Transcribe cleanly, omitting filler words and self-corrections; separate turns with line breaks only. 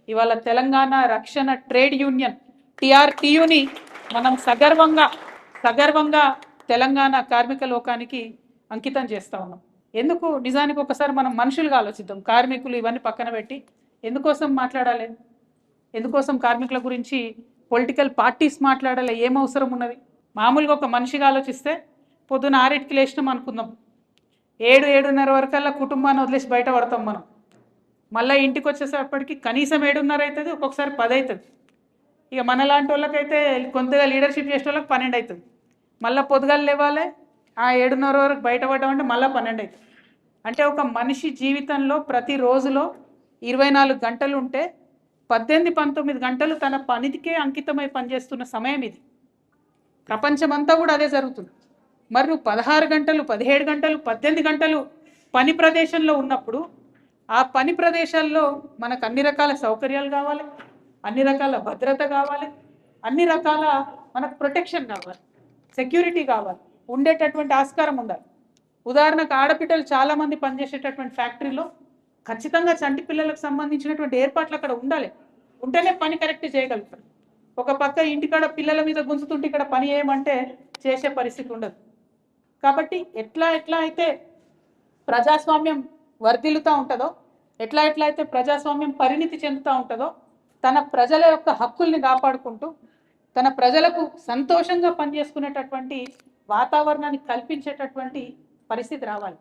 ఇవాళ తెలంగాణ రక్షణ trade union TRTUని మనం సగర్వంగా తెలంగాణ కార్మిక లోకానికి అంకితం చేస్తూ ఉన్నాం. ఎందుకు నిజానికి ఒకసారి మనం మనుషులుగా ఆలోచిద్దాం. కార్మికులు ఇవన్నీ పక్కన పెట్టి ఎందుకోసం మాట్లాడాలి, ఎందుకోసం కార్మికుల గురించి పొలిటికల్ పార్టీస్ మాట్లాడాలి, ఏం అవసరం ఉన్నది? మామూలుగా ఒక మనిషిగా ఆలోచిస్తే పొద్దున 6కి లేచినాం అనుకుందాం, 7-7:30 వరకల్లా కుటుంబాన్ని వదిలేసి బయట పడతాం మనం. మళ్ళీ ఇంటికి వచ్చేసేపటికి కనీసం 7:30 అవుతుంది, ఒక్కొక్కసారి 10 అవుతుంది. ఇక మనలాంటి వాళ్ళకైతే కొంతగా లీడర్షిప్ చేసే వాళ్ళకి 12 అవుతుంది. మళ్ళీ పొద్దుగాలు లేవాలి, 7:30 వరకు బయటపడ్డామంటే మళ్ళీ 12 అవుతుంది. అంటే ఒక మనిషి జీవితంలో ప్రతి రోజులో 24 గంటలు ఉంటే 18-19 గంటలు తన పనికే అంకితమై పనిచేస్తున్న సమయం ఇది. ప్రపంచమంతా కూడా అదే జరుగుతుంది. మరి నువ్వు 16 గంటలు, 17 గంటలు, 18 గంటలు పని ప్రదేశంలో ఉన్నప్పుడు ఆ పని ప్రదేశాల్లో మనకు అన్ని రకాల సౌకర్యాలు కావాలి, అన్ని రకాల భద్రత కావాలి, అన్ని రకాల మనకు ప్రొటెక్షన్ కావాలి, సెక్యూరిటీ కావాలి, ఉండేటటువంటి ఆస్కారం ఉండాలి. ఉదాహరణకు ఆడపిల్లలు చాలామంది పనిచేసేటటువంటి ఫ్యాక్టరీలో ఖచ్చితంగా చంటి పిల్లలకు సంబంధించినటువంటి ఏర్పాట్లు అక్కడ ఉండాలి. ఉంటేనే పని కరెక్ట్ చేయగలుగుతారు. ఒక పక్క ఇంటికాడ పిల్లల మీద గుంజుతుంటే ఇక్కడ పని ఏమంటే చేసే పరిస్థితి ఉండదు. కాబట్టి ఎట్లా అయితే ప్రజాస్వామ్యం వర్ధిల్లుతూ ఉంటుందో, ఎట్లా అయితే ప్రజాస్వామ్యం పరిణితి చెందుతూ ఉంటుందో, తన ప్రజల యొక్క హక్కుల్ని కాపాడుకుంటూ తన ప్రజలకు సంతోషంగా పనిచేసుకునేటటువంటి వాతావరణాన్ని కల్పించేటటువంటి పరిస్థితి రావాలి.